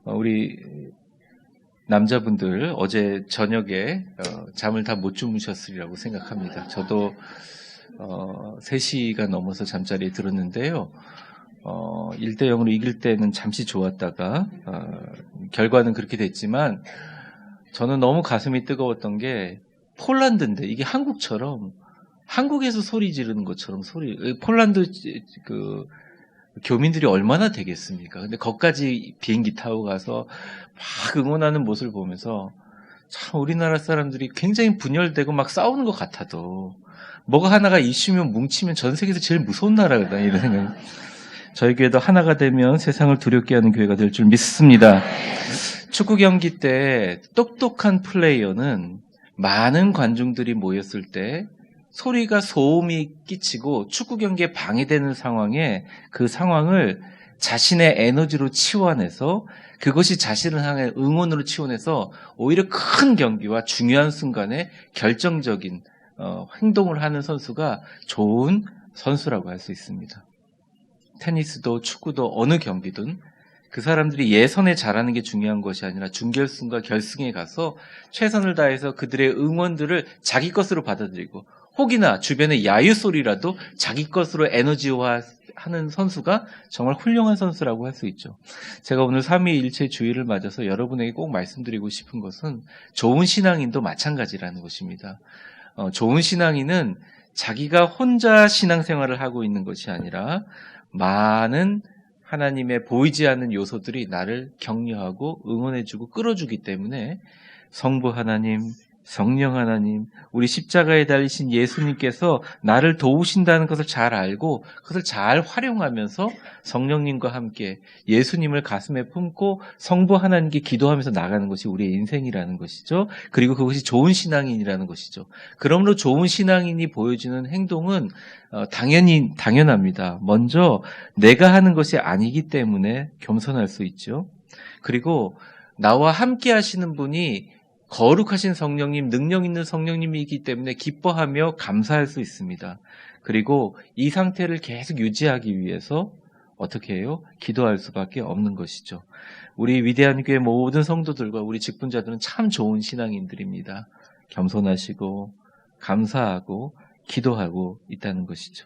우리 남자분들 어제 저녁에 잠을 다 못 주무셨으리라고 생각합니다. 저도 3시가 넘어서 잠자리에 들었는데요. 1대0으로 이길 때는 잠시 좋았다가 결과는 그렇게 됐지만 저는 너무 가슴이 뜨거웠던 게 폴란드인데 이게 한국처럼 한국에서 소리 지르는 것처럼 폴란드 그 교민들이 얼마나 되겠습니까? 근데 거기까지 비행기 타고 가서 막 응원하는 모습을 보면서 참 우리나라 사람들이 굉장히 분열되고 막 싸우는 것 같아도 뭐가 하나가 이슈면 뭉치면 전 세계에서 제일 무서운 나라다 이런 생각. 저희 교회도 하나가 되면 세상을 두렵게 하는 교회가 될 줄 믿습니다. 축구 경기 때 똑똑한 플레이어는 많은 관중들이 모였을 때 소리가 소음이 끼치고 축구 경기에 방해되는 상황에 그 상황을 자신의 에너지로 치환해서 그것이 자신을 향해 응원으로 치환해서 오히려 큰 경기와 중요한 순간에 결정적인 행동을 하는 선수가 좋은 선수라고 할 수 있습니다. 테니스도 축구도 어느 경기든 그 사람들이 예선에 잘하는 게 중요한 것이 아니라 준결승과 결승에 가서 최선을 다해서 그들의 응원들을 자기 것으로 받아들이고 혹이나 주변의 야유 소리라도 자기 것으로 에너지화하는 선수가 정말 훌륭한 선수라고 할 수 있죠. 제가 오늘 삼위일체 주일을 맞아서 여러분에게 꼭 말씀드리고 싶은 것은 좋은 신앙인도 마찬가지라는 것입니다. 좋은 신앙인은 자기가 혼자 신앙생활을 하고 있는 것이 아니라 많은 하나님의 보이지 않는 요소들이 나를 격려하고 응원해주고 끌어주기 때문에 성부 하나님, 성령 하나님, 우리 십자가에 달리신 예수님께서 나를 도우신다는 것을 잘 알고 그것을 잘 활용하면서 성령님과 함께 예수님을 가슴에 품고 성부 하나님께 기도하면서 나가는 것이 우리의 인생이라는 것이죠. 그리고 그것이 좋은 신앙인이라는 것이죠. 그러므로 좋은 신앙인이 보여주는 행동은 당연합니다. 먼저 내가 하는 것이 아니기 때문에 겸손할 수 있죠. 그리고 나와 함께 하시는 분이 거룩하신 성령님, 능력 있는 성령님이기 때문에 기뻐하며 감사할 수 있습니다. 그리고 이 상태를 계속 유지하기 위해서 어떻게 해요? 기도할 수밖에 없는 것이죠. 우리 위대한 교회 모든 성도들과 우리 직분자들은 참 좋은 신앙인들입니다. 겸손하시고 감사하고 기도하고 있다는 것이죠.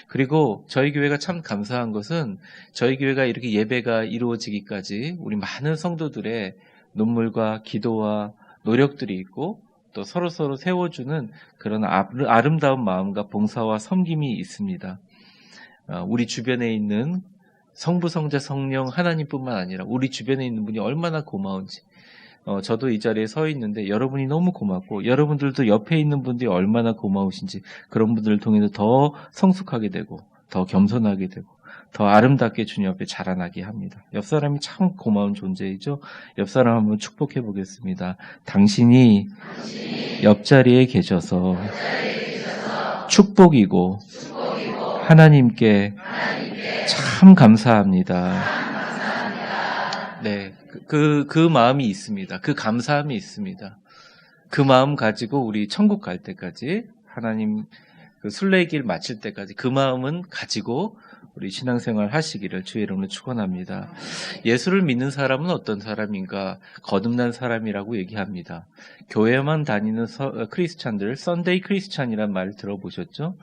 그리고 저희 교회가 참 감사한 것은 저희 교회가 이렇게 예배가 이루어지기까지 우리 많은 성도들의 눈물과 기도와 노력들이 있고 또 서로서로 세워주는 그런 아름다운 마음과 봉사와 섬김이 있습니다. 우리 주변에 있는 성부, 성자, 성령 하나님뿐만 아니라 우리 주변에 있는 분이 얼마나 고마운지 저도 이 자리에 서 있는데 여러분이 너무 고맙고 여러분들도 옆에 있는 분들이 얼마나 고마우신지 그런 분들을 통해서 더 성숙하게 되고 더 겸손하게 되고 더 아름답게 주님 앞에 자라나게 합니다. 옆 사람이 참 고마운 존재이죠. 옆 사람 한번 축복해 보겠습니다. 당신이 옆자리에 계셔서 축복이고 하나님께 참 감사합니다. 네, 그 마음이 있습니다. 그 감사함이 있습니다. 그 마음 가지고 우리 천국 갈 때까지 하나님 그 순례길 마칠 때까지 그 마음은 가지고 우리 신앙생활 하시기를 주의 이름으로 축원합니다. 예수를 믿는 사람은 어떤 사람인가? 거듭난 사람이라고 얘기합니다. 교회만 다니는 크리스찬들, 썬데이 크리스찬이란 말 들어보셨죠?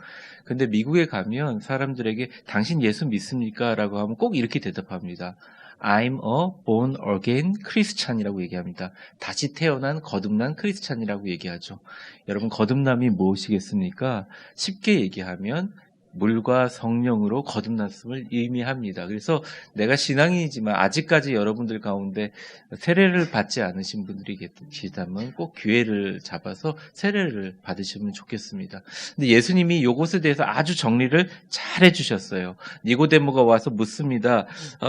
근데 미국에 가면 사람들에게 당신 예수 믿습니까? 라고 하면 꼭 이렇게 대답합니다. I'm a born again 크리스찬이라고 얘기합니다. 다시 태어난 거듭난 크리스찬이라고 얘기하죠. 여러분 거듭남이 무엇이겠습니까? 쉽게 얘기하면 물과 성령으로 거듭났음을 의미합니다. 그래서 내가 신앙인이지만 아직까지 여러분들 가운데 세례를 받지 않으신 분들이 계시다면 꼭 기회를 잡아서 세례를 받으시면 좋겠습니다. 근데 예수님이 이것에 대해서 아주 정리를 잘 해주셨어요. 니고데모가 와서 묻습니다.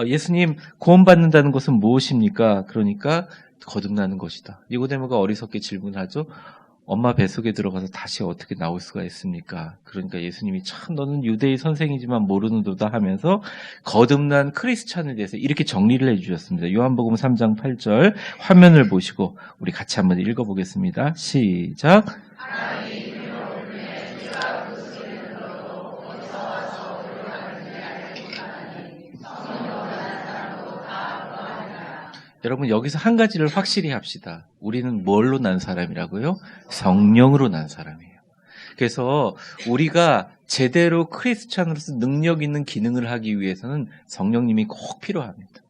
예수님 구원받는다는 것은 무엇입니까? 그러니까 거듭나는 것이다. 니고데모가 어리석게 질문하죠. 엄마 뱃속에 들어가서 다시 어떻게 나올 수가 있습니까? 그러니까 예수님이 참 너는 유대의 선생이지만 모르는도다 하면서 거듭난 크리스찬에 대해서 이렇게 정리를 해주셨습니다. 요한복음 3장 8절 화면을 보시고 우리 같이 한번 읽어보겠습니다. 시작. 여러분 여기서 한 가지를 확실히 합시다. 우리는 뭘로 난 사람이라고요? 성령으로 난 사람이에요. 그래서 우리가 제대로 크리스찬으로서 능력 있는 기능을 하기 위해서는 성령님이 꼭 필요합니다.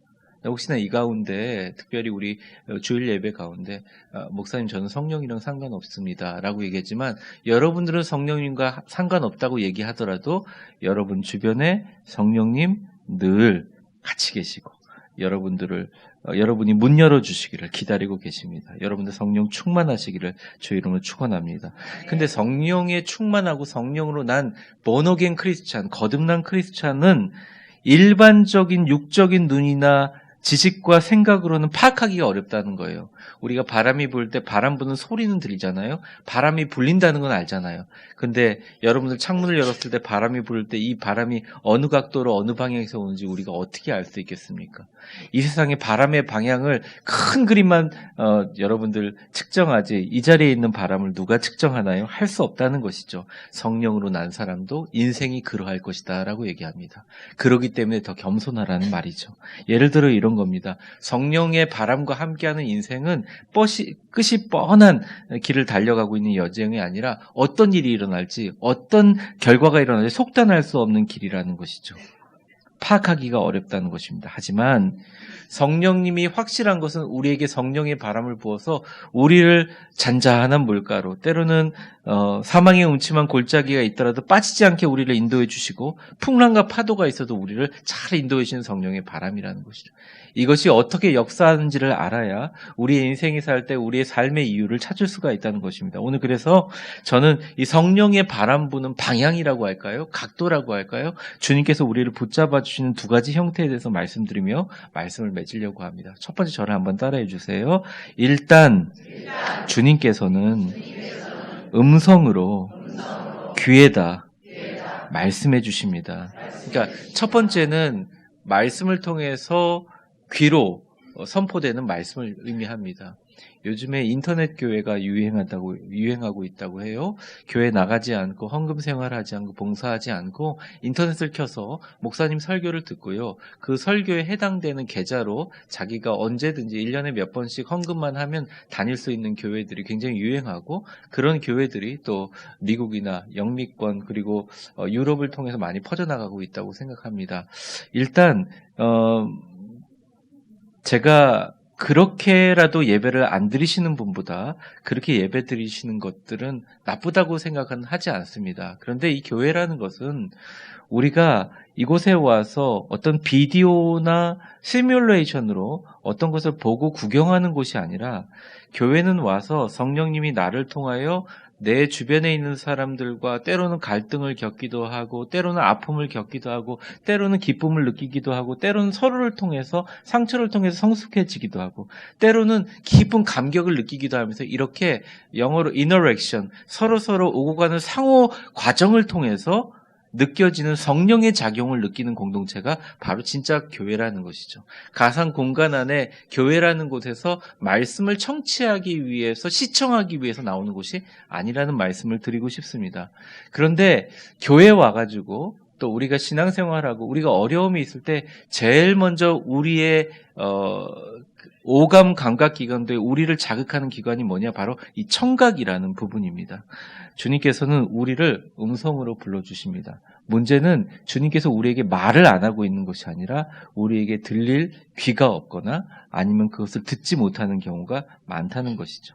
혹시나 이 가운데 특별히 우리 주일 예배 가운데 목사님 저는 성령이랑 상관없습니다 라고 얘기했지만 여러분들은 성령님과 상관없다고 얘기하더라도 여러분 주변에 성령님 늘 같이 계시고 여러분이 문 열어주시기를 기다리고 계십니다. 여러분들 성령 충만하시기를 주 이름으로 축원합니다. 근데 성령에 충만하고 성령으로 난 본어게인 크리스찬, 거듭난 크리스찬은 일반적인 육적인 눈이나 지식과 생각으로는 파악하기가 어렵다는 거예요. 우리가 바람이 불 때 바람 부는 소리는 들리잖아요. 바람이 불린다는 건 알잖아요. 근데 여러분들 창문을 열었을 때 바람이 불 때 이 바람이 어느 각도로 어느 방향에서 오는지 우리가 어떻게 알 수 있겠습니까? 이 세상의 바람의 방향을 큰 그림만 여러분들 측정하지 이 자리에 있는 바람을 누가 측정하나요? 할 수 없다는 것이죠. 성령으로 난 사람도 인생이 그러할 것이다 라고 얘기합니다. 그러기 때문에 더 겸손하라는 말이죠. 예를 들어 이런 겁니다. 성령의 바람과 함께하는 인생은 끝이 뻔한 길을 달려가고 있는 여정이 아니라 어떤 일이 일어날지 어떤 결과가 일어날지 속단할 수 없는 길이라는 것이죠. 파악하기가 어렵다는 것입니다. 하지만 성령님이 확실한 것은 우리에게 성령의 바람을 부어서 우리를 잔잔한 물가로 때로는 사망의 음침한 골짜기가 있더라도 빠지지 않게 우리를 인도해 주시고 풍랑과 파도가 있어도 우리를 잘 인도해 주시는 성령의 바람이라는 것이죠. 이것이 어떻게 역사하는지를 알아야 우리의 인생이 살 때 우리의 삶의 이유를 찾을 수가 있다는 것입니다. 오늘 그래서 저는 이 성령의 바람 부는 방향이라고 할까요? 각도라고 할까요? 주님께서 우리를 붙잡아 주시는 두 가지 형태에 대해서 말씀드리며 말씀을 맺으려고 합니다. 첫 번째 저를 한번 따라해 주세요. 일단 주님께서는 음성으로 귀에다 말씀해 주십니다. 그러니까 첫 번째는 말씀을 통해서 귀로 선포되는 말씀을 의미합니다. 요즘에 인터넷 교회가 유행하고 있다고 해요. 교회 나가지 않고 헌금 생활하지 않고 봉사하지 않고 인터넷을 켜서 목사님 설교를 듣고요. 그 설교에 해당되는 계좌로 자기가 언제든지 1년에 몇 번씩 헌금만 하면 다닐 수 있는 교회들이 굉장히 유행하고 그런 교회들이 또 미국이나 영미권 그리고 유럽을 통해서 많이 퍼져나가고 있다고 생각합니다. 일단 제가 그렇게라도 예배를 안 드리시는 분보다 그렇게 예배 드리시는 것들은 나쁘다고 생각은 하지 않습니다. 그런데 이 교회라는 것은 우리가 이곳에 와서 어떤 비디오나 시뮬레이션으로 어떤 것을 보고 구경하는 곳이 아니라 교회는 와서 성령님이 나를 통하여 내 주변에 있는 사람들과 때로는 갈등을 겪기도 하고 때로는 아픔을 겪기도 하고 때로는 기쁨을 느끼기도 하고 때로는 서로를 통해서 상처를 통해서 성숙해지기도 하고 때로는 깊은 감격을 느끼기도 하면서 이렇게 영어로 interaction 서로 오고 가는 상호 과정을 통해서 느껴지는 성령의 작용을 느끼는 공동체가 바로 진짜 교회라는 것이죠. 가상 공간 안에 교회라는 곳에서 말씀을 청취하기 위해서 시청하기 위해서 나오는 곳이 아니라는 말씀을 드리고 싶습니다. 그런데 교회 와가지고 또 우리가 신앙생활하고 우리가 어려움이 있을 때 제일 먼저 우리의 오감 감각 기관들 우리를 자극하는 기관이 뭐냐 바로 이 청각이라는 부분입니다. 주님께서는 우리를 음성으로 불러주십니다. 문제는 주님께서 우리에게 말을 안 하고 있는 것이 아니라 우리에게 들릴 귀가 없거나 아니면 그것을 듣지 못하는 경우가 많다는 것이죠.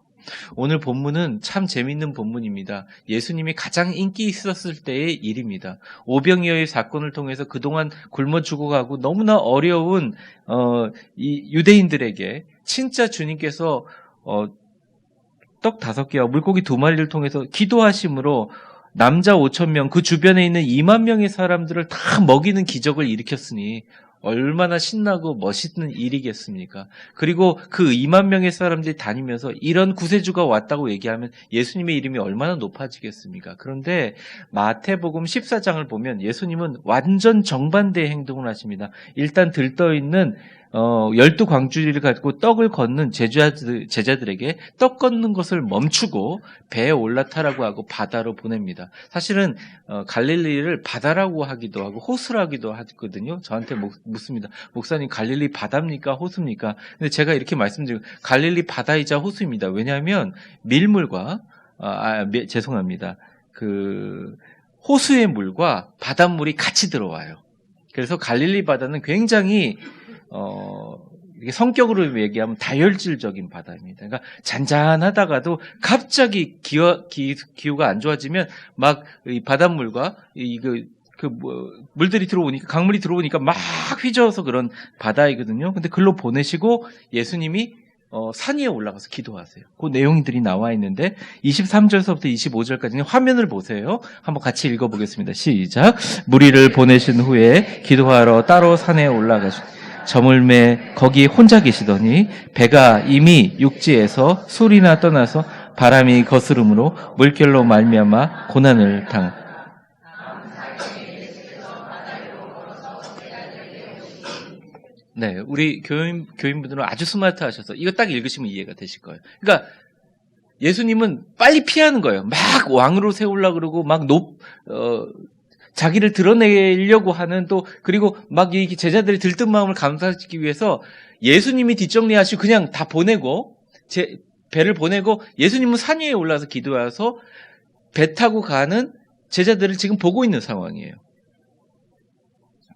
오늘 본문은 참 재미있는 본문입니다. 예수님이 가장 인기 있었을 때의 일입니다. 오병이어의 사건을 통해서 그동안 굶어 죽어가고 너무나 어려운 이 유대인들에게 진짜 주님께서 떡 5개와 물고기 2마리를 통해서 기도하심으로 남자 5,000명 그 주변에 있는 2만 명의 사람들을 다 먹이는 기적을 일으켰으니 얼마나 신나고 멋있는 일이겠습니까? 그리고 그 2만 명의 사람들이 다니면서 이런 구세주가 왔다고 얘기하면 예수님의 이름이 얼마나 높아지겠습니까? 그런데 마태복음 14장을 보면 예수님은 완전 정반대의 행동을 하십니다. 일단 들떠있는 광주리를 가지고 떡을 걷는 제자들에게 떡 걷는 것을 멈추고 배에 올라타라고 하고 바다로 보냅니다. 사실은 갈릴리를 바다라고 하기도 하고 호수라기도 하거든요. 저한테 묻습니다. 목사님, 갈릴리 바다입니까? 호수입니까? 근데 제가 이렇게 말씀드리고, 갈릴리 바다이자 호수입니다. 왜냐하면 밀물과 죄송합니다. 호수의 물과 바닷물이 같이 들어와요. 그래서 갈릴리 바다는 굉장히 이게 성격으로 얘기하면 다혈질적인 바다입니다. 그러니까 잔잔하다가도 갑자기 기후가 안 좋아지면 막 이 바닷물과 물들이 들어오니까, 강물이 들어오니까 막 휘저어서 그런 바다이거든요. 근데 글로 보내시고 예수님이 산 위에 올라가서 기도하세요. 그 내용들이 나와 있는데 23절서부터 25절까지는 화면을 보세요. 한번 같이 읽어보겠습니다. 시작. 무리를 보내신 후에 기도하러 따로 산에 올라가시고 저물매 거기 혼자 계시더니 배가 이미 육지에서 술이나 떠나서 바람이 거스름으로 물결로 말미암아 고난을 네, 우리 교인분들은 아주 스마트하셔서 이거 딱 읽으시면 이해가 되실 거예요. 그러니까 예수님은 빨리 피하는 거예요. 막 왕으로 세우려고 그러고 자기를 드러내려고 하는 그리고 막 이 제자들이 들뜬 마음을 감사시키기 위해서 예수님이 뒷정리하시고 그냥 다 보내고 배를 보내고 예수님은 산 위에 올라서 기도해서 배 타고 가는 제자들을 지금 보고 있는 상황이에요.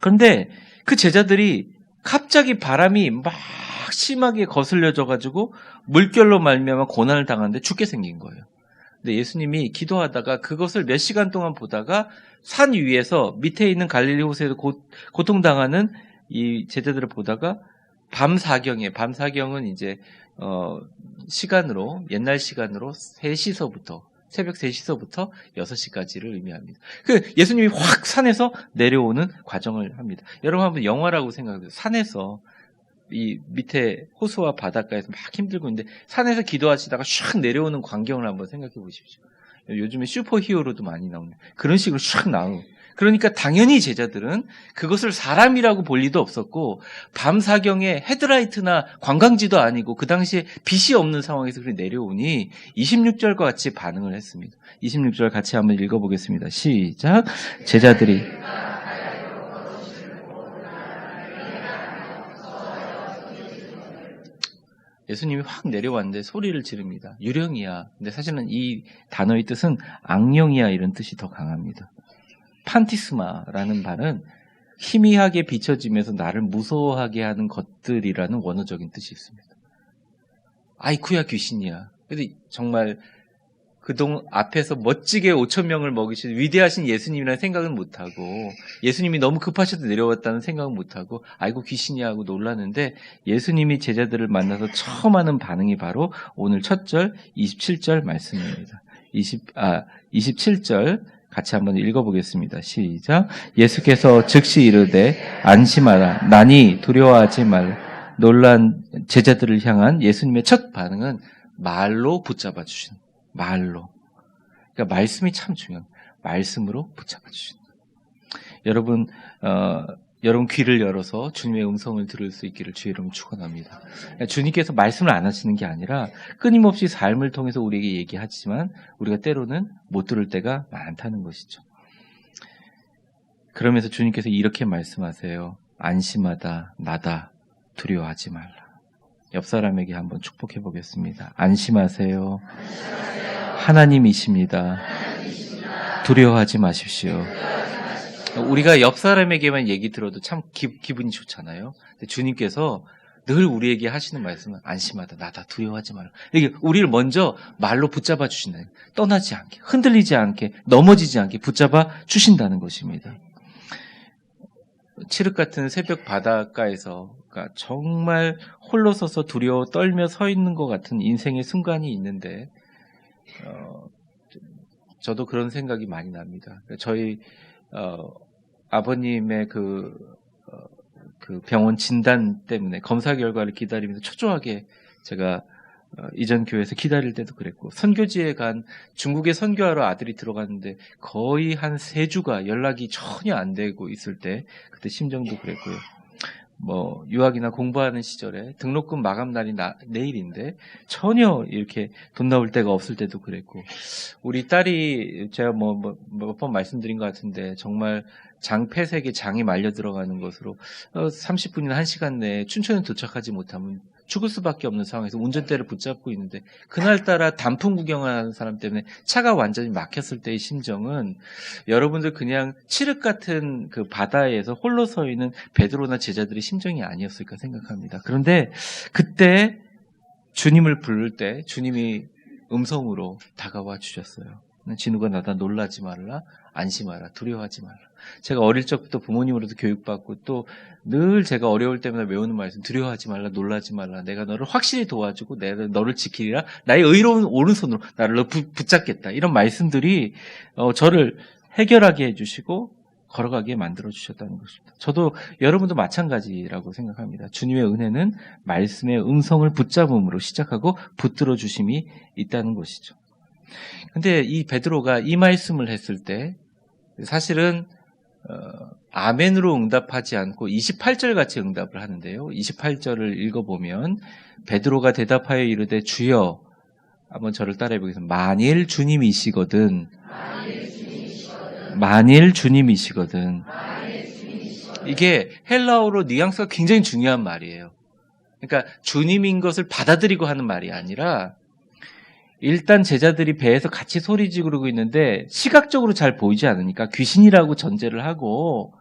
그런데 그 제자들이 갑자기 바람이 막 심하게 거슬려져가지고 물결로 말미암아 고난을 당하는데 죽게 생긴 거예요. 근데 예수님이 기도하다가 그것을 몇 시간 동안 보다가 산 위에서 밑에 있는 갈릴리 호수에서 고통당하는 이 제자들을 보다가 밤 사경은 이제 옛날 시간으로 3시서부터 새벽 3시서부터 6시까지를 의미합니다. 예수님이 확 산에서 내려오는 과정을 합니다. 여러분 한번 영화라고 생각해요. 산에서 이 밑에 호수와 바닷가에서 막 힘들고 있는데 산에서 기도하시다가 샥 내려오는 광경을 한번 생각해 보십시오. 요즘에 슈퍼히어로도 많이 나오는 그런 식으로 샥 나오고. 그러니까 당연히 제자들은 그것을 사람이라고 볼 리도 없었고 밤 사경에 헤드라이트나 관광지도 아니고 그 당시에 빛이 없는 상황에서 그렇게 내려오니 26절과 같이 반응을 했습니다. 26절 같이 한번 읽어보겠습니다. 시작. 제자들이 예수님이 확 내려왔는데 소리를 지릅니다. 유령이야. 근데 사실은 이 단어의 뜻은 악령이야 이런 뜻이 더 강합니다. 판티스마라는 말은 희미하게 비춰지면서 나를 무서워하게 하는 것들이라는 원어적인 뜻이 있습니다. 아이쿠야 귀신이야. 근데 정말 그동 앞에서 멋지게 5,000명을 먹이신 위대하신 예수님이라는 생각은 못하고 예수님이 너무 급하셔서 내려왔다는 생각은 못하고 아이고 귀신이야 하고 놀랐는데 예수님이 제자들을 만나서 처음 하는 반응이 바로 오늘 첫 절 27절 말씀입니다. 27절 같이 한번 읽어보겠습니다. 시작. 예수께서 즉시 이르되 안심하라. 나니 두려워하지 말라. 놀란 제자들을 향한 예수님의 첫 반응은 말로 붙잡아 주신 말로. 그러니까 말씀이 참 중요합니다. 말씀으로 붙잡아 주신다. 여러분 귀를 열어서 주님의 음성을 들을 수 있기를 주의 이름으로 축원합니다. 주님께서 말씀을 안 하시는 게 아니라 끊임없이 삶을 통해서 우리에게 얘기하지만 우리가 때로는 못 들을 때가 많다는 것이죠. 그러면서 주님께서 이렇게 말씀하세요. 안심하다 나다 두려워하지 말라. 옆 사람에게 한번 축복해 보겠습니다. 안심하세요. 하나님이십니다. 두려워하지 마십시오. 우리가 옆 사람에게만 얘기 들어도 참 기분이 좋잖아요. 근데 주님께서 늘 우리에게 하시는 말씀은 안심하다 나다 두려워하지 말라. 이게 우리를 먼저 말로 붙잡아 주신다. 떠나지 않게, 흔들리지 않게, 넘어지지 않게 붙잡아 주신다는 것입니다. 칠흑 같은 새벽 바닷가에서 그러니까 정말 홀로 서서 두려워 떨며 서 있는 것 같은 인생의 순간이 있는데 저도 그런 생각이 많이 납니다. 저희 아버님의 그 병원 진단 때문에 검사 결과를 기다리면서 초조하게 제가 이전 교회에서 기다릴 때도 그랬고 선교지에 간 중국에 선교하러 아들이 들어갔는데 거의 한 3주가 연락이 전혀 안 되고 있을 때 그때 심정도 그랬고요. 유학이나 공부하는 시절에 등록금 마감 날이 내일인데 전혀 이렇게 돈 나올 데가 없을 때도 그랬고, 우리 딸이 제가 몇 번 말씀드린 것 같은데 정말 장폐색에 장이 말려 들어가는 것으로 30분이나 1시간 내에 춘천에 도착하지 못하면 죽을 수밖에 없는 상황에서 운전대를 붙잡고 있는데, 그날따라 단풍 구경하는 사람 때문에 차가 완전히 막혔을 때의 심정은 여러분들 그냥 칠흑 같은 그 바다에서 홀로 서 있는 베드로나 제자들의 심정이 아니었을까 생각합니다. 그런데 그때 주님을 부를 때 주님이 음성으로 다가와 주셨어요. 진우가 나다 놀라지 말라, 안심하라, 두려워하지 말라. 제가 어릴 적부터 부모님으로도 교육받고 또 늘 제가 어려울 때마다 외우는 말씀, 두려워하지 말라, 놀라지 말라, 내가 너를 확실히 도와주고 내가 너를 지키리라, 나의 의로운 오른손으로 나를 붙잡겠다. 이런 말씀들이 저를 해결하게 해주시고 걸어가게 만들어 주셨다는 것입니다. 저도 여러분도 마찬가지라고 생각합니다. 주님의 은혜는 말씀의 음성을 붙잡음으로 시작하고 붙들어 주심이 있다는 것이죠. 근데 이 베드로가 이 말씀을 했을 때 사실은 아멘으로 응답하지 않고 28절 같이 응답을 하는데요. 28절을 읽어보면 베드로가 대답하여 이르되 주여, 한번 저를 따라해 보겠습니다. 만일 주님이시거든. 이게 헬라어로 뉘앙스가 굉장히 중요한 말이에요. 그러니까 주님인 것을 받아들이고 하는 말이 아니라, 일단 제자들이 배에서 같이 소리 지르고 있는데 시각적으로 잘 보이지 않으니까 귀신이라고 전제를 하고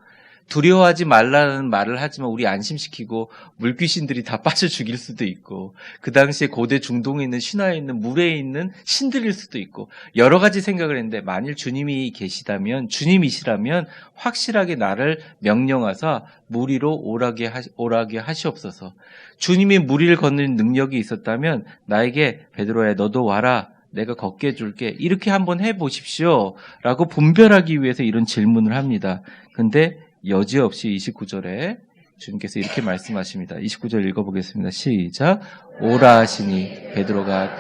두려워하지 말라는 말을 하지만 우리 안심시키고 물귀신들이 다 빠져 죽일 수도 있고, 그 당시에 고대 중동에 있는 신화에 있는 물에 있는 신들일 수도 있고 여러 가지 생각을 했는데, 만일 주님이 계시다면, 주님이시라면 확실하게 나를 명령하사 물 위로 오라게 하시옵소서. 주님이 물 위를 걷는 능력이 있었다면 나에게 베드로야 너도 와라, 내가 걷게 해줄게, 이렇게 한번 해보십시오 라고 분별하기 위해서 이런 질문을 합니다. 근데 여지없이 29절에 주님께서 이렇게 말씀하십니다. 29절 읽어보겠습니다. 시작. 오라 하시니 베드로가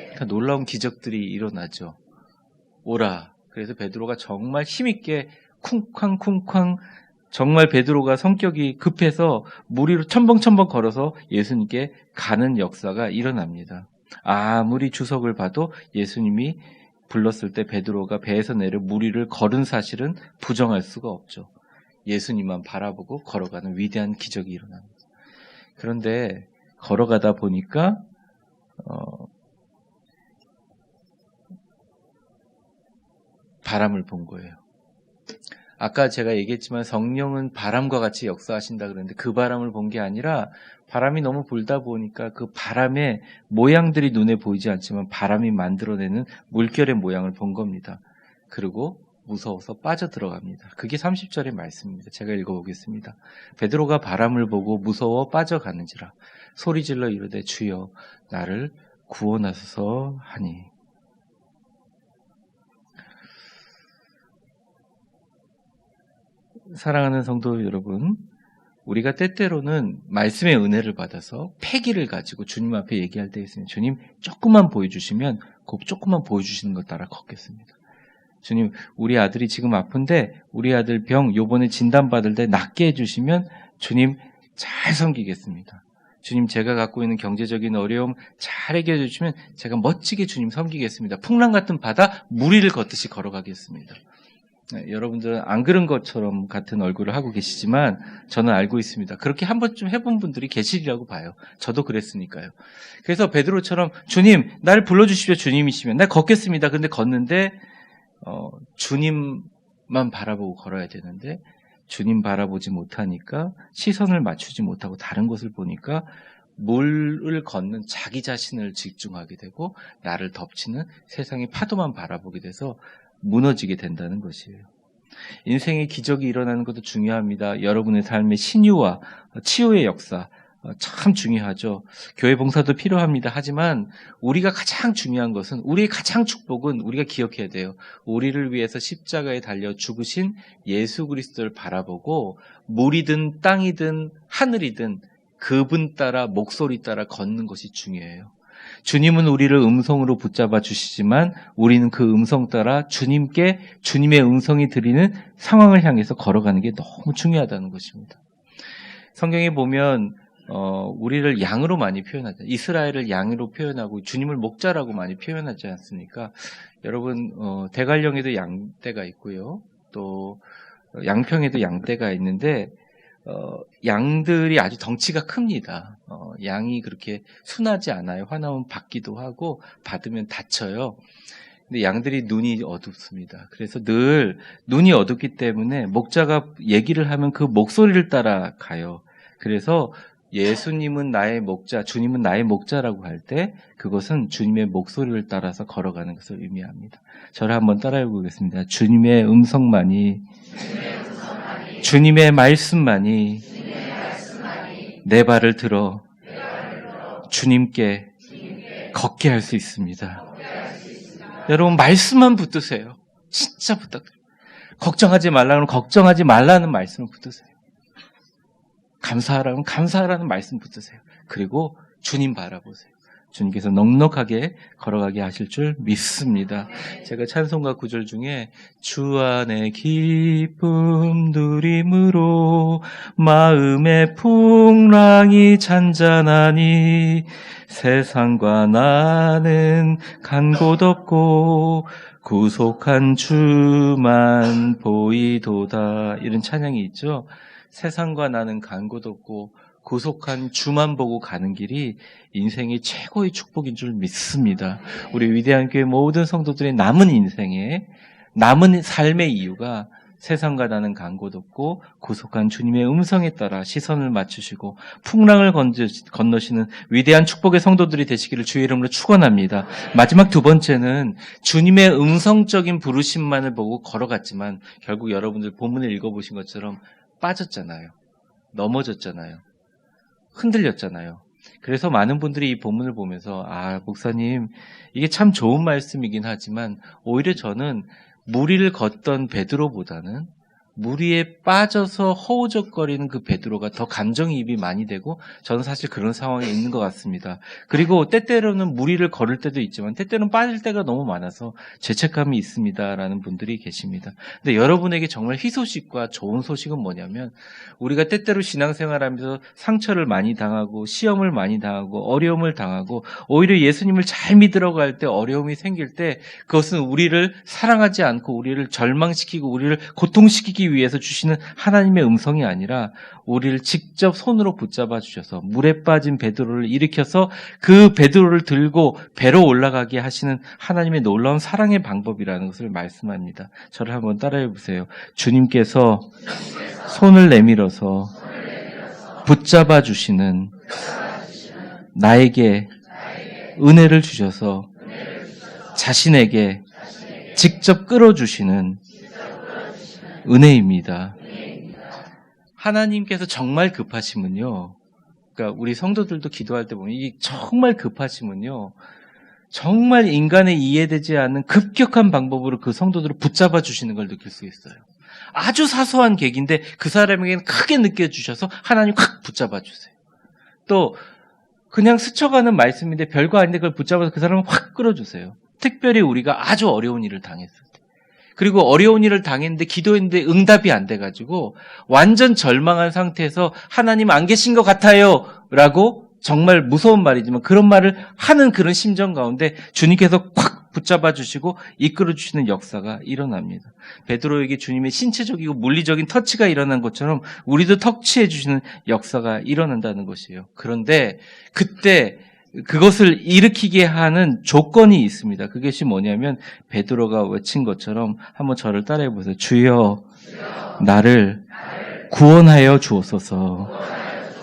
그러니까 놀라운 기적들이 일어나죠. 오라. 그래서 베드로가 정말 힘있게 쿵쾅쿵쾅, 정말 베드로가 성격이 급해서 물 위로 첨벙첨벙 걸어서 예수님께 가는 역사가 일어납니다. 아무리 주석을 봐도 예수님이 불렀을 때 베드로가 배에서 내려 물 위를 걸은 사실은 부정할 수가 없죠. 예수님만 바라보고 걸어가는 위대한 기적이 일어납니다. 그런데 걸어가다 보니까 바람을 본 거예요. 아까 제가 얘기했지만 성령은 바람과 같이 역사하신다 그랬는데 그 바람을 본 게 아니라, 바람이 너무 불다 보니까 그 바람의 모양들이 눈에 보이지 않지만 바람이 만들어내는 물결의 모양을 본 겁니다. 그리고 무서워서 빠져 들어갑니다. 그게 30절의 말씀입니다. 제가 읽어보겠습니다. 베드로가 바람을 보고 무서워 빠져가는지라 소리질러 이르되 주여 나를 구원하소서 하니. 사랑하는 성도 여러분, 우리가 때때로는 말씀의 은혜를 받아서 패기를 가지고 주님 앞에 얘기할 때 있으면, 주님 조금만 보여주시면 그 조금만 보여주시는 것 따라 걷겠습니다. 주님, 우리 아들이 지금 아픈데 우리 아들 병 요번에 진단받을 때 낫게 해주시면 주님 잘 섬기겠습니다. 주님, 제가 갖고 있는 경제적인 어려움 잘 해결해 주시면 제가 멋지게 주님 섬기겠습니다. 풍랑 같은 바다 물 위를 걷듯이 걸어가겠습니다. 여러분들은 안 그런 것처럼 같은 얼굴을 하고 계시지만 저는 알고 있습니다. 그렇게 한 번쯤 해본 분들이 계시리라고 봐요. 저도 그랬으니까요. 그래서 베드로처럼 주님, 날 불러주십시오. 주님이시면 날 걷겠습니다. 근데 걷는데 주님만 바라보고 걸어야 되는데 주님 바라보지 못하니까, 시선을 맞추지 못하고 다른 곳을 보니까 물을 걷는 자기 자신을 집중하게 되고 나를 덮치는 세상의 파도만 바라보게 돼서 무너지게 된다는 것이에요. 인생의 기적이 일어나는 것도 중요합니다. 여러분의 삶의 신유와 치유의 역사 참 중요하죠. 교회 봉사도 필요합니다. 하지만 우리가 가장 중요한 것은, 우리의 가장 축복은 우리가 기억해야 돼요. 우리를 위해서 십자가에 달려 죽으신 예수 그리스도를 바라보고 물이든 땅이든 하늘이든 그분 따라, 목소리 따라 걷는 것이 중요해요. 주님은 우리를 음성으로 붙잡아 주시지만 우리는 그 음성 따라 주님께 주님의 음성이 들리는 상황을 향해서 걸어가는 게 너무 중요하다는 것입니다. 성경에 보면 우리를 양으로 많이 표현하죠. 이스라엘을 양으로 표현하고 주님을 목자라고 많이 표현하지 않습니까? 여러분 대관령에도 양떼가 있고요. 또 양평에도 양떼가 있는데 양들이 아주 덩치가 큽니다. 양이 그렇게 순하지 않아요. 화나면 받기도 하고 받으면 다쳐요. 근데 양들이 눈이 어둡습니다. 그래서 늘 눈이 어둡기 때문에 목자가 얘기를 하면 그 목소리를 따라 가요. 그래서 예수님은 나의 목자, 주님은 나의 목자라고 할 때 그것은 주님의 목소리를 따라서 걸어가는 것을 의미합니다. 저를 한번 따라해 보겠습니다. 주님의 음성만이, 주님의 말씀만이 내 발을 들어 주님께 걷게 할 수 있습니다. 여러분 말씀만 붙드세요. 진짜 부탁드려요. 걱정하지 말라는 걱정하지 말라는 말씀을 붙드세요. 감사하라면 감사하라는 말씀 붙드세요. 그리고 주님 바라보세요. 주님께서 넉넉하게 걸어가게 하실 줄 믿습니다. 제가 찬송가 구절 중에 주 안에 기쁨 누림으로 마음의 풍랑이 잔잔하니 세상과 나는 간 곳 없고 구속한 주만 보이도다, 이런 찬양이 있죠. 세상과 나는 간 곳 없고 구속한 주만 보고 가는 길이 인생의 최고의 축복인 줄 믿습니다. 우리 위대한 교회 모든 성도들의 남은 인생에 남은 삶의 이유가 세상과 나는 간 곳 없고 구속한 주님의 음성에 따라 시선을 맞추시고 풍랑을 건너시는 위대한 축복의 성도들이 되시기를 주의 이름으로 축원합니다. 마지막 두 번째는 주님의 음성적인 부르심만을 보고 걸어갔지만 결국 여러분들 본문을 읽어보신 것처럼 빠졌잖아요. 넘어졌잖아요. 흔들렸잖아요. 그래서 많은 분들이 이 본문을 보면서 목사님 이게 참 좋은 말씀이긴 하지만 오히려 저는 무리를 걷던 베드로보다는 무리에 빠져서 허우적거리는 그 베드로가 더 감정이입이 많이 되고 저는 사실 그런 상황에 있는 것 같습니다. 그리고 때때로는 무리를 걸을 때도 있지만 때때로는 빠질 때가 너무 많아서 죄책감이 있습니다라는 분들이 계십니다. 근데 여러분에게 정말 희소식과 좋은 소식은 뭐냐면 우리가 때때로 신앙생활하면서 상처를 많이 당하고 시험을 많이 당하고 어려움을 당하고 오히려 예수님을 잘 믿으러 갈 때 어려움이 생길 때 그것은 우리를 사랑하지 않고 우리를 절망시키고 우리를 고통시키기 위해서 주시는 하나님의 음성이 아니라 우리를 직접 손으로 붙잡아 주셔서 물에 빠진 베드로를 일으켜서 그 베드로를 들고 배로 올라가게 하시는 하나님의 놀라운 사랑의 방법이라는 것을 말씀합니다. 저를 한번 따라해 보세요. 주님께서 손을 내밀어서 붙잡아 주시는 나에게 은혜를 주셔서 자신에게 직접 끌어주시는 은혜입니다. 하나님께서 정말 급하시면요, 그러니까 우리 성도들도 기도할 때 보면 이 정말 급하시면요, 정말 인간의 이해되지 않는 급격한 방법으로 그 성도들을 붙잡아 주시는 걸 느낄 수 있어요. 아주 사소한 계기인데 그 사람에게는 크게 느껴주셔서 하나님 확 붙잡아 주세요. 또 그냥 스쳐가는 말씀인데 별거 아닌데 그걸 붙잡아서 그 사람을 확 끌어주세요. 특별히 우리가 아주 어려운 일을 당했을 때, 그리고 어려운 일을 당했는데 기도했는데 응답이 안 돼가지고 완전 절망한 상태에서 하나님 안 계신 것 같아요 라고, 정말 무서운 말이지만 그런 말을 하는 그런 심정 가운데 주님께서 콱 붙잡아 주시고 이끌어 주시는 역사가 일어납니다. 베드로에게 주님의 신체적이고 물리적인 터치가 일어난 것처럼 우리도 터치해 주시는 역사가 일어난다는 것이에요. 그런데 그때 그것을 일으키게 하는 조건이 있습니다. 그것이 뭐냐면 베드로가 외친 것처럼 한번 저를 따라해 보세요. 주여 나를 구원하여 주옵소서.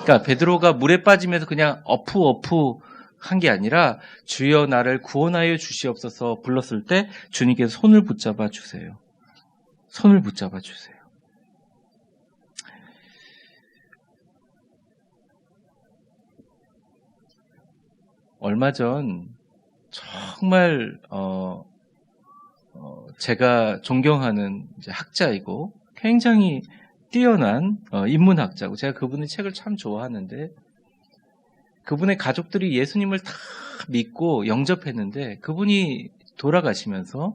그러니까 베드로가 물에 빠지면서 그냥 어프 한 게 아니라 주여 나를 구원하여 주시옵소서 불렀을 때 주님께서 손을 붙잡아 주세요. 손을 붙잡아 주세요. 얼마 전 정말 제가 존경하는 이제 학자이고 굉장히 뛰어난 인문학자고 제가 그분의 책을 참 좋아하는데 그분의 가족들이 예수님을 다 믿고 영접했는데 그분이 돌아가시면서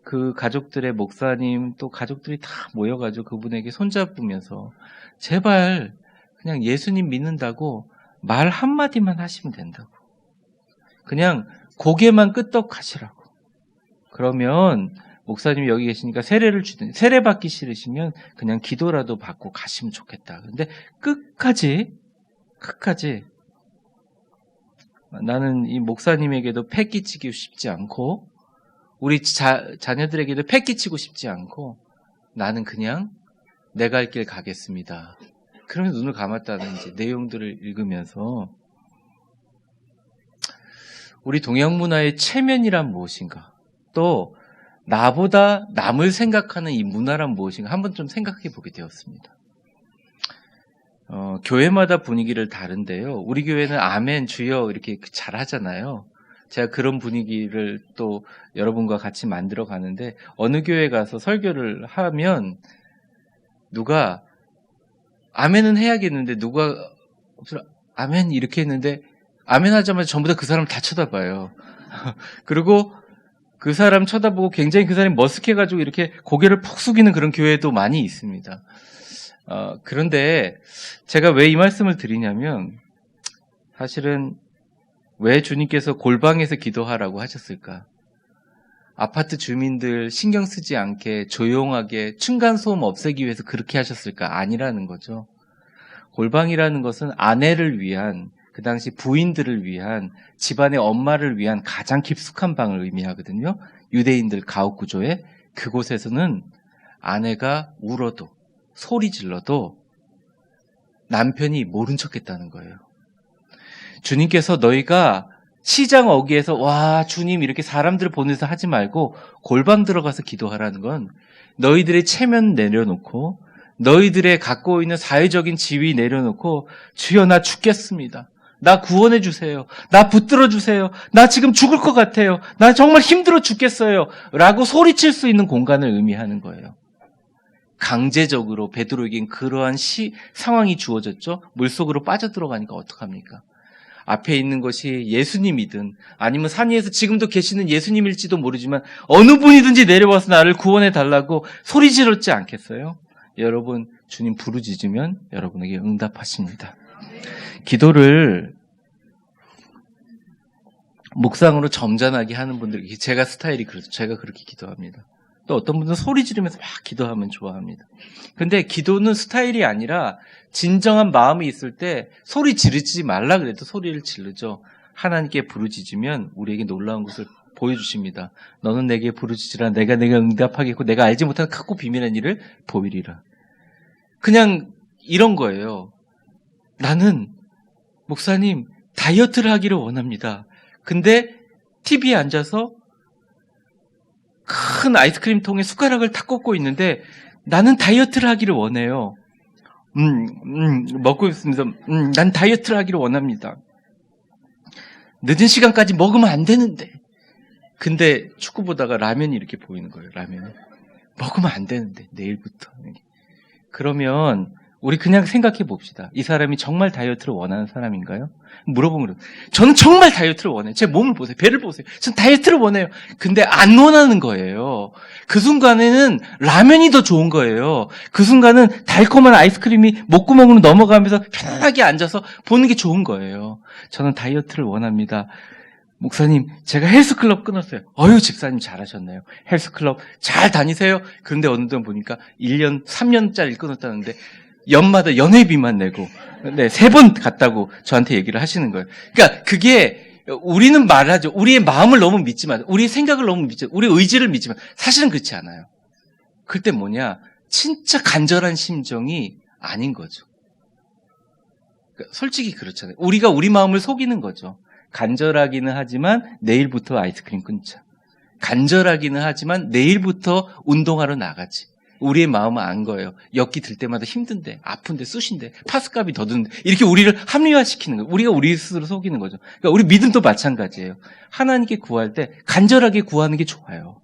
그 가족들의 목사님 또 가족들이 다 모여가지고 그분에게 손잡으면서 제발 그냥 예수님 믿는다고 말 한마디만 하시면 된다고. 그냥 고개만 끄덕하시라고. 그러면 목사님이 여기 계시니까 세례를 주든 세례 받기 싫으시면 그냥 기도라도 받고 가시면 좋겠다. 근데 끝까지 나는 이 목사님에게도 패 끼치기 쉽지 않고 우리 자녀들에게도 패 끼치고 싶지 않고 나는 그냥 내 갈 길 가겠습니다. 그러면서 눈을 감았다는 이제 내용들을 읽으면서 우리 동양 문화의 체면이란 무엇인가? 또 나보다 남을 생각하는 이 문화란 무엇인가? 한번 좀 생각해 보게 되었습니다. 교회마다 분위기를 다른데요. 우리 교회는 아멘 주여 이렇게 잘 하잖아요. 제가 그런 분위기를 또 여러분과 같이 만들어 가는데 어느 교회 가서 설교를 하면 누가 아멘은 해야겠는데 누가 아멘 이렇게 했는데 아멘 하자마자 전부 다 그 사람을 다 쳐다봐요. 그리고 그 사람 쳐다보고 굉장히 그 사람이 머쓱해가지고 이렇게 고개를 푹 숙이는 그런 교회도 많이 있습니다. 그런데 제가 왜 이 말씀을 드리냐면 사실은 왜 주님께서 골방에서 기도하라고 하셨을까? 아파트 주민들 신경 쓰지 않게 조용하게 층간소음 없애기 위해서 그렇게 하셨을까? 아니라는 거죠. 골방이라는 것은 아내를 위한 그 당시 부인들을 위한 집안의 엄마를 위한 가장 깊숙한 방을 의미하거든요. 유대인들 가옥 구조에 그곳에서는 아내가 울어도 소리 질러도 남편이 모른 척했다는 거예요. 주님께서 너희가 시장 어귀에서 와 주님 이렇게 사람들을 보내서 하지 말고 골방 들어가서 기도하라는 건 너희들의 체면 내려놓고 너희들의 갖고 있는 사회적인 지위 내려놓고 주여 나 죽겠습니다. 나 구원해 주세요. 나 붙들어 주세요. 나 지금 죽을 것 같아요. 나 정말 힘들어 죽겠어요. 라고 소리칠 수 있는 공간을 의미하는 거예요. 강제적으로 베드로에겐 그러한 상황이 주어졌죠. 물속으로 빠져들어가니까 어떡합니까? 앞에 있는 것이 예수님이든 아니면 산 위에서 지금도 계시는 예수님일지도 모르지만 어느 분이든지 내려와서 나를 구원해 달라고 소리 지르지 않겠어요? 여러분 주님 부르짖으면 여러분에게 응답하십니다. 기도를 묵상으로 점잖하게 하는 분들, 제가 스타일이 그렇죠. 제가 그렇게 기도합니다. 또 어떤 분들은 소리 지르면서 막 기도하면 좋아합니다. 근데 기도는 스타일이 아니라 진정한 마음이 있을 때 소리 지르지 말라 그래도 소리를 지르죠. 하나님께 부르짖으면 우리에게 놀라운 것을 보여주십니다. 너는 내게 부르짖으라 내가 응답하겠고 내가 알지 못하는 크고 비밀한 일을 보이리라. 그냥 이런 거예요. 나는 목사님 다이어트를 하기를 원합니다. 근데 TV에 앉아서 큰 아이스크림 통에 숟가락을 탁 꽂고 있는데 나는 다이어트를 하기를 원해요. 먹고 있으면서 난 다이어트를 하기를 원합니다. 늦은 시간까지 먹으면 안 되는데. 근데 축구 보다가 라면이 이렇게 보이는 거예요. 라면이. 먹으면 안 되는데 내일부터. 그러면 우리 그냥 생각해 봅시다. 이 사람이 정말 다이어트를 원하는 사람인가요? 물어보면 저는 정말 다이어트를 원해요. 제 몸을 보세요. 배를 보세요. 전 다이어트를 원해요. 근데 안 원하는 거예요. 그 순간에는 라면이 더 좋은 거예요. 그 순간은 달콤한 아이스크림이 목구멍으로 넘어가면서 편안하게 앉아서 보는 게 좋은 거예요. 저는 다이어트를 원합니다. 목사님, 제가 헬스클럽 끊었어요. 어휴, 집사님 잘하셨네요. 헬스클럽 잘 다니세요? 그런데 어느 날 보니까 1년, 3년짜리 끊었다는데 연마다 연회비만 내고, 네, 3번 갔다고 저한테 얘기를 하시는 거예요. 그러니까 그게 우리는 말하죠. 우리의 마음을 너무 믿지만, 우리의 생각을 너무 믿지만, 우리의 의지를 믿지만, 사실은 그렇지 않아요. 그때 뭐냐? 진짜 간절한 심정이 아닌 거죠. 그러니까 솔직히 그렇잖아요. 우리가 우리 마음을 속이는 거죠. 간절하기는 하지만 내일부터 아이스크림 끊자. 간절하기는 하지만 내일부터 운동하러 나가지. 우리의 마음은 안 거예요. 엮기 들 때마다 힘든데, 아픈데, 쑤신데, 파스값이 더 드는데 이렇게 우리를 합리화시키는 거예요. 우리가 우리 스스로 속이는 거죠. 그러니까 우리 믿음도 마찬가지예요. 하나님께 구할 때 간절하게 구하는 게 좋아요.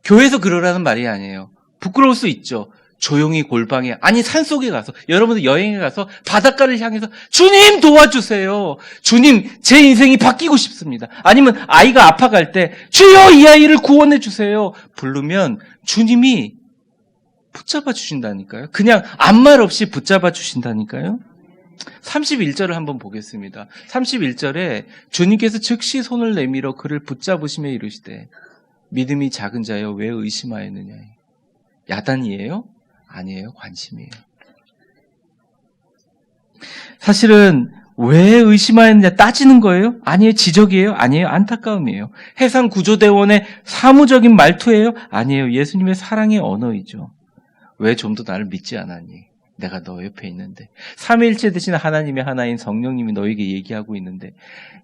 교회에서 그러라는 말이 아니에요. 부끄러울 수 있죠. 조용히 골방에, 아니 산속에 가서, 여러분들 여행에 가서 바닷가를 향해서 주님 도와주세요. 주님 제 인생이 바뀌고 싶습니다. 아니면 아이가 아파갈 때 주여 이 아이를 구원해 주세요. 부르면 주님이 붙잡아 주신다니까요. 그냥 아무 말 없이 붙잡아 주신다니까요. 31절을 한번 보겠습니다. 31절에 주님께서 즉시 손을 내밀어 그를 붙잡으시며 이르시되 믿음이 작은 자여 왜 의심하였느냐. 야단이에요? 아니에요. 관심이에요. 사실은 왜 의심하였느냐 따지는 거예요? 아니에요. 지적이에요? 아니에요. 안타까움이에요. 해상구조대원의 사무적인 말투예요? 아니에요. 예수님의 사랑의 언어이죠. 왜 좀 더 나를 믿지 않았니? 내가 너 옆에 있는데. 삼위일체 되신 하나님의 하나인 성령님이 너에게 얘기하고 있는데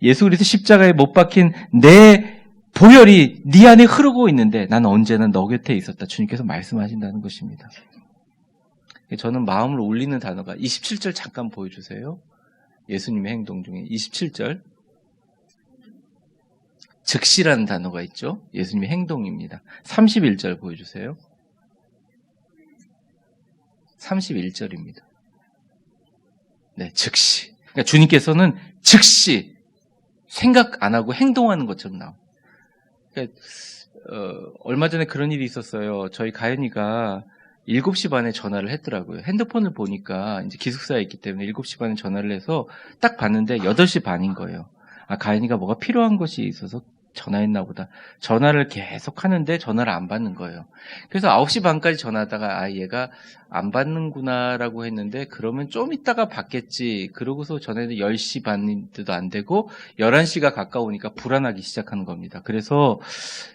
예수 그리스도 십자가에 못 박힌 내 보혈이 네 안에 흐르고 있는데 난 언제나 너 곁에 있었다. 주님께서 말씀하신다는 것입니다. 저는 마음을 울리는 단어가 27절 잠깐 보여주세요. 예수님의 행동 중에 27절 즉시라는 단어가 있죠. 예수님의 행동입니다. 31절 보여주세요. 31절입니다. 네, 즉시. 그러니까 주님께서는 즉시 생각 안 하고 행동하는 것처럼 나와요. 그러니까 얼마 전에 그런 일이 있었어요. 저희 가연이가 7시 반에 전화를 했더라고요. 핸드폰을 보니까 이제 기숙사에 있기 때문에 7시 반에 전화를 해서 딱 봤는데 8시 반인 거예요. 아, 가연이가 뭐가 필요한 것이 있어서 전화했나 보다. 전화를 계속 하는데 전화를 안 받는 거예요. 그래서 9시 반까지 전화하다가 아, 얘가 안 받는구나라고 했는데 그러면 좀 이따가 받겠지. 그러고서 전화했는데 10시 반인데도 안 되고 11시가 가까우니까 불안하기 시작하는 겁니다. 그래서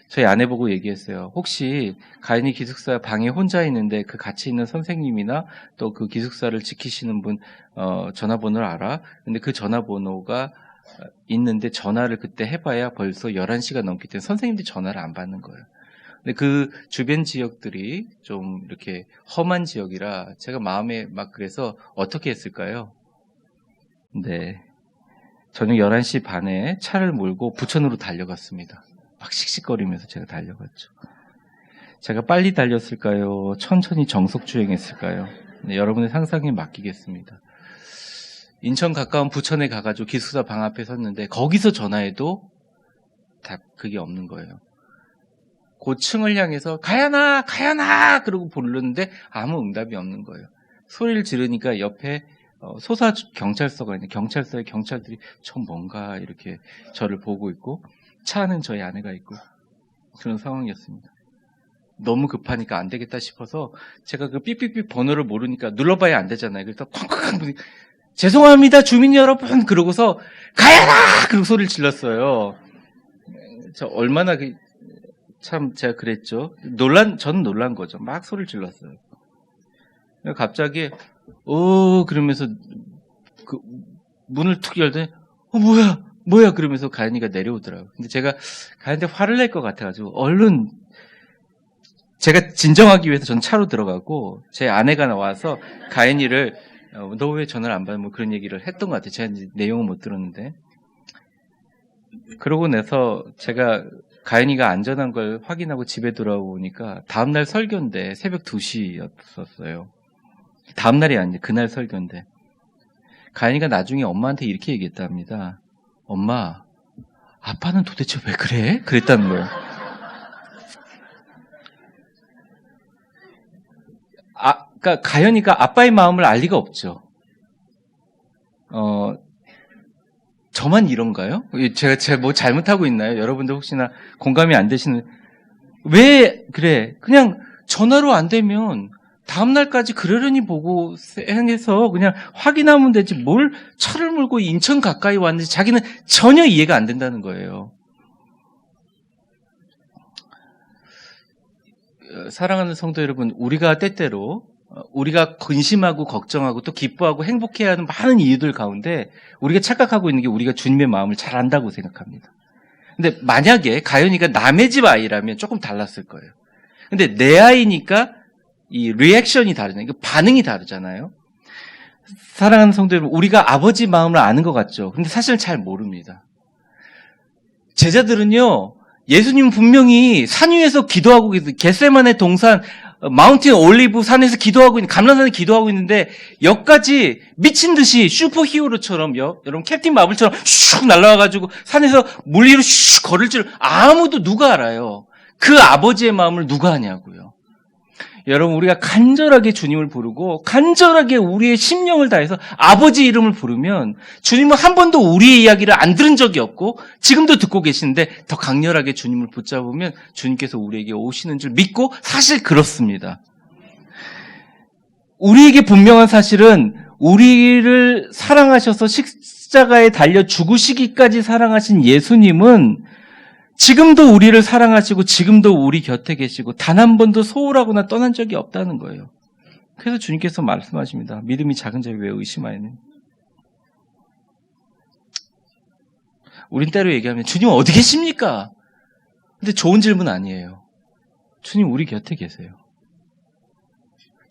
저희 아내 보고 얘기했어요. 혹시 가인이 기숙사 방에 혼자 있는데 그 같이 있는 선생님이나 또 그 기숙사를 지키시는 분 전화번호를 알아? 근데 그 전화번호가 있는데 전화를 그때 해봐야 벌써 11시가 넘기 때문에 선생님들이 전화를 안 받는 거예요. 근데 그 주변 지역들이 좀 이렇게 험한 지역이라 제가 마음에 막 그래서 어떻게 했을까요? 네. 저녁 11시 반에 차를 몰고 부천으로 달려갔습니다. 막 씩씩거리면서 제가 달려갔죠. 제가 빨리 달렸을까요? 천천히 정속주행했을까요? 네, 여러분의 상상에 맡기겠습니다. 인천 가까운 부천에 가가지고 기숙사 방 앞에 섰는데 거기서 전화해도 다 그게 없는 거예요. 고층을 향해서 가연아 가연아 그러고 부르는데 아무 응답이 없는 거예요. 소리를 지르니까 옆에 소사 경찰서가 있는데 경찰서에 경찰들이 저 뭔가 이렇게 저를 보고 있고 차 안은 저희 아내가 있고 그런 상황이었습니다. 너무 급하니까 안 되겠다 싶어서 제가 그 삐삐삐 번호를 모르니까 눌러봐야 안 되잖아요. 그래서 쾅쾅 죄송합니다 주민 여러분 그러고서 가연아 그러고 소리를 질렀어요. 저 얼마나 참 제가 그랬죠. 저는 놀란 거죠. 막 소리를 질렀어요. 갑자기 그러면서 그 문을 툭 열더니 뭐야 그러면서 가연이가 내려오더라고요. 근데 제가 가연이한테 화를 낼 것 같아가지고 얼른 제가 진정하기 위해서 저는 차로 들어가고 제 아내가 나와서 가연이를 너 왜 전화를 안 받아? 뭐 그런 얘기를 했던 것 같아요. 제가 이제 내용은 못 들었는데. 그러고 나서 제가 가연이가 안전한 걸 확인하고 집에 돌아오니까 다음날 설교인데 새벽 2시였었어요. 다음날이 아니에요. 그날 설교인데. 가연이가 나중에 엄마한테 이렇게 얘기했답니다. 엄마, 아빠는 도대체 왜 그래? 그랬다는 거예요. 그러니까 가연이가 아빠의 마음을 알 리가 없죠. 저만 이런가요? 제가 뭐 잘못하고 있나요? 여러분들 혹시나 공감이 안 되시는, 왜 그래? 그냥 전화로 안 되면 다음날까지 그러려니 보고 해서 그냥 확인하면 되지 뭘 차를 몰고 인천 가까이 왔는지 자기는 전혀 이해가 안 된다는 거예요. 사랑하는 성도 여러분, 우리가 때때로 우리가 근심하고 걱정하고 또 기뻐하고 행복해야 하는 많은 이유들 가운데 우리가 착각하고 있는 게 우리가 주님의 마음을 잘 안다고 생각합니다. 근데 만약에 가연이가 남의 집 아이라면 조금 달랐을 거예요. 근데 내 아이니까 이 리액션이 다르잖아요. 반응이 다르잖아요. 사랑하는 성도 여러분, 우리가 아버지 마음을 아는 것 같죠. 근데 사실은 잘 모릅니다. 제자들은요, 예수님 분명히 산 위에서 기도하고 계세요. 겟세마네 동산 마운틴 올리브 산에서 기도하고 있는, 감람산에 기도하고 있는데 역까지 미친 듯이 슈퍼 히어로처럼, 여러분 캡틴 마블처럼 슉 날아와가지고 산에서 물 위로 슉 걸을 줄 아무도 누가 알아요. 그 아버지의 마음을 누가 아냐고요. 여러분, 우리가 간절하게 주님을 부르고 간절하게 우리의 심령을 다해서 아버지 이름을 부르면 주님은 한 번도 우리의 이야기를 안 들은 적이 없고 지금도 듣고 계시는데 더 강렬하게 주님을 붙잡으면 주님께서 우리에게 오시는 줄 믿고, 사실 그렇습니다. 우리에게 분명한 사실은 우리를 사랑하셔서 십자가에 달려 죽으시기까지 사랑하신 예수님은 지금도 우리를 사랑하시고 지금도 우리 곁에 계시고 단 한 번도 소홀하거나 떠난 적이 없다는 거예요. 그래서 주님께서 말씀하십니다. 믿음이 작은 자여 왜 의심하였느냐. 우린 때로 얘기하면 주님 어디 계십니까? 근데 좋은 질문 아니에요. 주님 우리 곁에 계세요.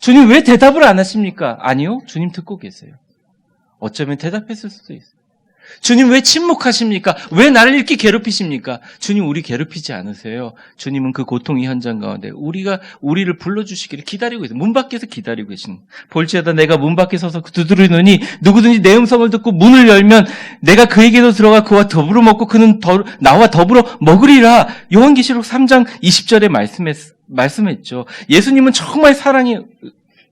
주님 왜 대답을 안 하십니까? 아니요. 주님 듣고 계세요. 어쩌면 대답했을 수도 있어요. 주님 왜 침묵하십니까? 왜 나를 이렇게 괴롭히십니까? 주님 우리 괴롭히지 않으세요. 주님은 그 고통의 현장 가운데 우리를 불러주시기를 기다리고 있어요. 문 밖에서 기다리고 계신. 볼지어다 내가 문 밖에 서서 두드리노니 누구든지 내 음성을 듣고 문을 열면 내가 그에게도 들어가 그와 더불어 먹고 그는 나와 더불어 먹으리라. 요한계시록 3장 20절에 말씀했죠. 예수님은 정말 사랑의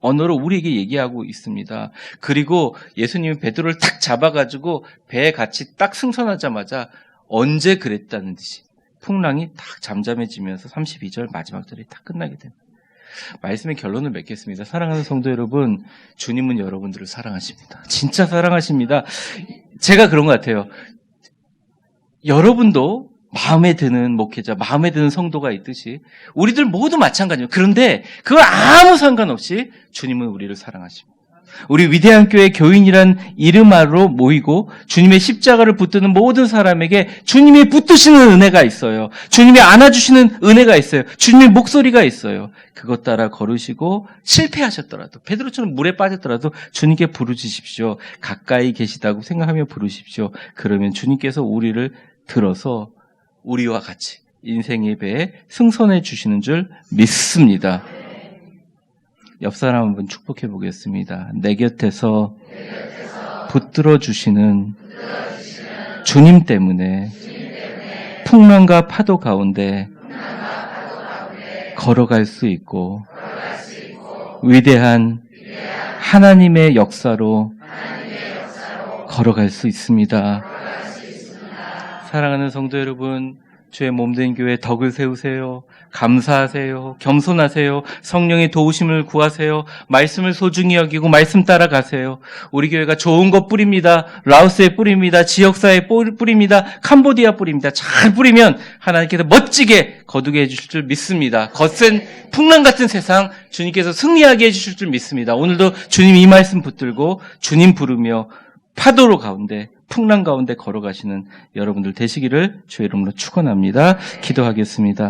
언어로 우리에게 얘기하고 있습니다. 그리고 예수님이 베드로를 탁 잡아가지고 배에 같이 딱 승선하자마자 언제 그랬다는 듯이 풍랑이 딱 잠잠해지면서 32절 마지막 절이 딱 끝나게 됩니다. 말씀의 결론을 맺겠습니다. 사랑하는 성도 여러분, 주님은 여러분들을 사랑하십니다. 진짜 사랑하십니다. 제가 그런 것 같아요. 여러분도 마음에 드는 목회자, 마음에 드는 성도가 있듯이 우리들 모두 마찬가지예요. 그런데 그걸 아무 상관없이 주님은 우리를 사랑하십니다. 우리 위대한 교회 교인이란 이름 아래로 모이고 주님의 십자가를 붙드는 모든 사람에게 주님이 붙드시는 은혜가 있어요. 주님이 안아주시는 은혜가 있어요. 주님의 목소리가 있어요. 그것 따라 걸으시고 실패하셨더라도, 베드로처럼 물에 빠졌더라도 주님께 부르짖으십시오. 가까이 계시다고 생각하며 부르십시오. 그러면 주님께서 우리를 들어서 우리와 같이 인생의 배에 승선해 주시는 줄 믿습니다. 옆 사람 한번 축복해 보겠습니다. 내 곁에서 붙들어 주시는 주님 때문에 풍랑과 파도 가운데 걸어갈 수 있고 위대한 하나님의 역사로 걸어갈 수 있습니다. 사랑하는 성도 여러분, 주의 몸된 교회 덕을 세우세요. 감사하세요. 겸손하세요. 성령의 도우심을 구하세요. 말씀을 소중히 여기고 말씀 따라가세요. 우리 교회가 좋은 것 뿌립니다. 라오스에 뿌립니다. 지역사회에 뿌립니다. 캄보디아 뿌립니다. 잘 뿌리면 하나님께서 멋지게 거두게 해주실 줄 믿습니다. 거센 풍랑 같은 세상 주님께서 승리하게 해주실 줄 믿습니다. 오늘도 주님 이 말씀 붙들고 주님 부르며 파도로 가운데 풍랑 가운데 걸어가시는 여러분들 되시기를 주의 이름으로 축원합니다. 기도하겠습니다.